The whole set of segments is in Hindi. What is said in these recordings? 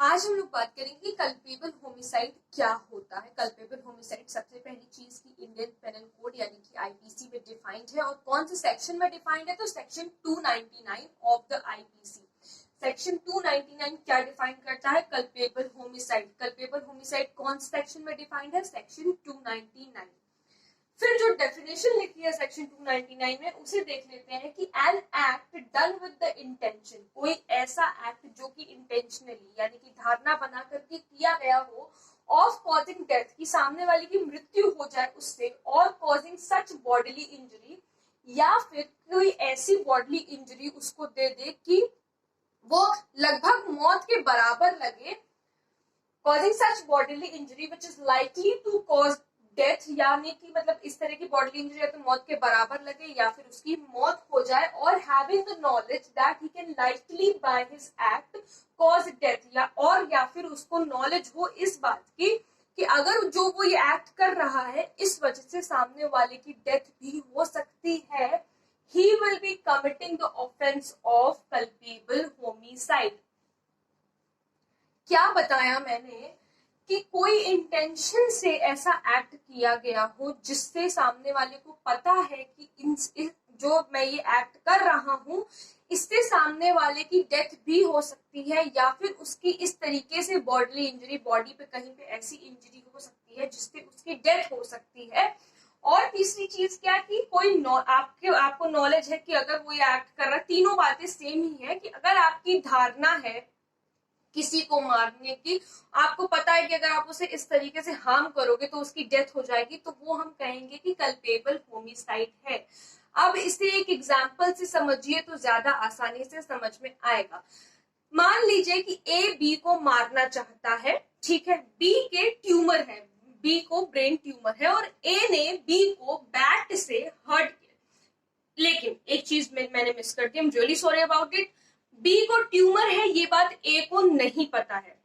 आज हम लोग बात करेंगे कि कल्पेबल होमिसाइड क्या होता है। कल्पेबल होमिसाइड सबसे पहली चीज की इंडियन पेनल कोड यानी कि आईपीसी में डिफाइंड है और कौन से सेक्शन में डिफाइंड है, तो section 299 of the IPC. Section 299 क्या डिफाइन करता है? Culpable homicide. कल्पेबल होमिसाइड कौन से सेक्शन में डिफाइंड है? सेक्शन 299। फिर जो डेफिनेशन लिखी है सेक्शन 299 में उसे देख लेते हैं कि an act done with the intention, कोई ऐसा एक्ट जो कि इंटेंशनली यानी कि धारणा बना करके किया गया हो ऑफ कॉजिंग डेथ, की सामने वाले की मृत्यु हो जाए उससे, और कॉजिंग सच बॉडीली इंजरी, या फिर कोई ऐसी बॉडीली इंजरी उसको दे दे कि वो लगभग मौत के बराबर लगे, causing such bodily injury which is likely to cause death, यानी कि मतलब इस तरह की बॉडीली इंजरी या तो मौत के बराबर लगे या फिर उसकी मौत हो जाए, और having the knowledge that he can likely by his act cause death, या फिर उसको नॉलेज हो इस बात की कि अगर जो वो ये एक्ट कर रहा है इस वजह से सामने वाले की डेथ भी हो सकती है, he will be committing the offence of culpable homicide. क्या बताया मैंने कि कोई इंटेंशन से ऐसा एक्ट किया गया हो जिससे सामने वाले को पता है कि जो मैं ये एक्ट कर रहा हूं इससे सामने वाले की डेथ भी हो सकती है, या फिर उसकी इस तरीके से बॉडीली इंजरी, बॉडी पे कहीं पे ऐसी इंजरी हो सकती है जिससे उसकी डेथ हो सकती है। और तीसरी चीज क्या कि कोई आपको नॉलेज है कि अगर वो ये एक्ट कर रहा है, तीनों बातें सेम ही है कि अगर आपकी धारणा है किसी को मारने की, आपको पता है कि अगर आप उसे इस तरीके से हार्म करोगे तो उसकी डेथ हो जाएगी, तो वो हम कहेंगे कि कल्पेबल होमिसाइड है। अब इसे एक एग्जांपल से समझिए तो ज्यादा आसानी से समझ में आएगा। मान लीजिए कि ए बी को मारना चाहता है, ठीक है, बी के ट्यूमर है, बी को ब्रेन ट्यूमर है और ए ने बी को बैट से हर्ट किया। लेकिन एक चीज मैंने मिस कर दी, I am really sorry about it. B को ट्यूमर है ये बात ए को नहीं पता है।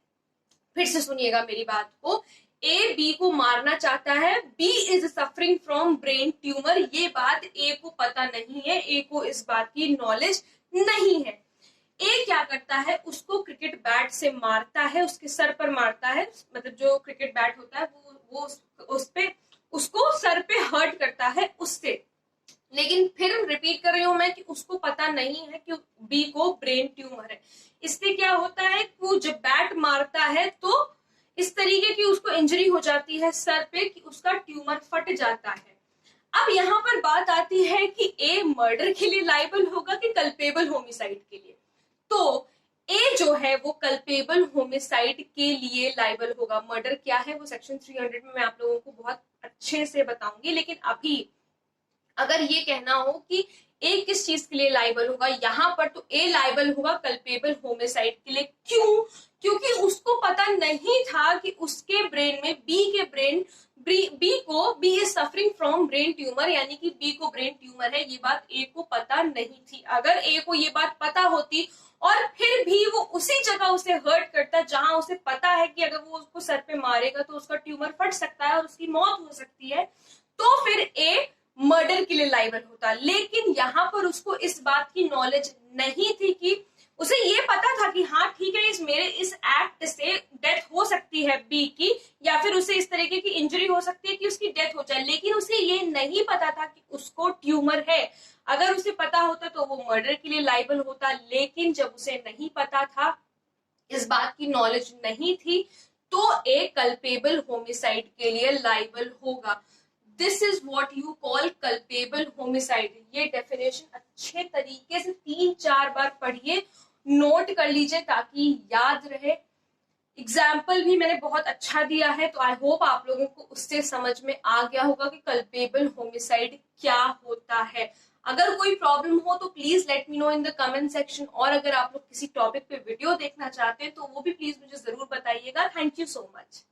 फिर से सुनिएगा मेरी बात को, ए बी को मारना चाहता है, B is suffering from brain tumour, ये बात ए को पता नहीं है, ए को इस बात की नॉलेज नहीं है। ए क्या करता है, उसको क्रिकेट बैट से मारता है, उसके सर पर मारता है, मतलब जो क्रिकेट बैट होता है वो उस पे उसको सर पे हर्ट करता है उससे। लेकिन फिर रिपीट कर रही हूं मैं कि उसको पता नहीं है कि बी को ब्रेन ट्यूमर है। इससे क्या होता है कि वो जब बैट मारता है तो इस तरीके की उसको इंजरी हो जाती है सर पे कि उसका ट्यूमर फट जाता है। अब यहाँ पर बात आती है कि ए मर्डर के लिए लाइबल होगा कि कल्पेबल होमिसाइड के लिए। तो ए जो है वो कल्पेबल होमिसाइड के लिए लाइबल होगा। मर्डर क्या है वो सेक्शन 300 में मैं आप लोगों को बहुत अच्छे से बताऊंगी, लेकिन अभी अगर ये कहना हो कि ए किस चीज के लिए लाइबल होगा यहाँ पर, तो ए लाइबल होगा कल्पेबल होमिसाइड के लिए। क्यों? क्योंकि उसको पता नहीं था कि उसके ब्रेन में B is suffering from brain tumour, यानी कि बी को ब्रेन ट्यूमर है, ये बात ए को पता नहीं थी। अगर ए को ये बात पता होती और फिर भी वो उसी जगह उसे हर्ट करता जहां उसे पता है कि अगर वो उसको सर पे मारेगा तो उसका ट्यूमर फट सकता है और उसकी मौत हो सकती है, तो फिर ए मर्डर के लिए लाइबल होता। लेकिन यहाँ पर उसको इस बात की नॉलेज नहीं थी कि उसे ये पता था कि हाँ ठीक है, मेरे इस एक्ट से डेथ हो सकती है बी की, या फिर उसे इस तरीके की इंजरी हो सकती है कि उसकी डेथ हो जाए, लेकिन उसे ये नहीं पता था कि उसको ट्यूमर है। अगर उसे पता होता तो वो मर्डर के लिए लाइबल होता, लेकिन जब उसे नहीं पता था, इस बात की नॉलेज नहीं थी, तो एक कल्पेबल होमिसाइड के लिए लाइबल होगा। This is what you call culpable homicide. ये डेफिनेशन अच्छे तरीके से 3-4 बार पढ़िए, नोट कर लीजिए ताकि याद रहे। एग्जाम्पल भी मैंने बहुत अच्छा दिया है, तो आई होप आप लोगों को उससे समझ में आ गया होगा कि कल्पेबल होमिसाइड क्या होता है। अगर कोई प्रॉब्लम हो तो please let me know in the comment section, और अगर आप लोग किसी टॉपिक पे वीडियो देखना चाहते हैं तो वो भी प्लीज मुझे जरूर बताइएगा। Thank you so much.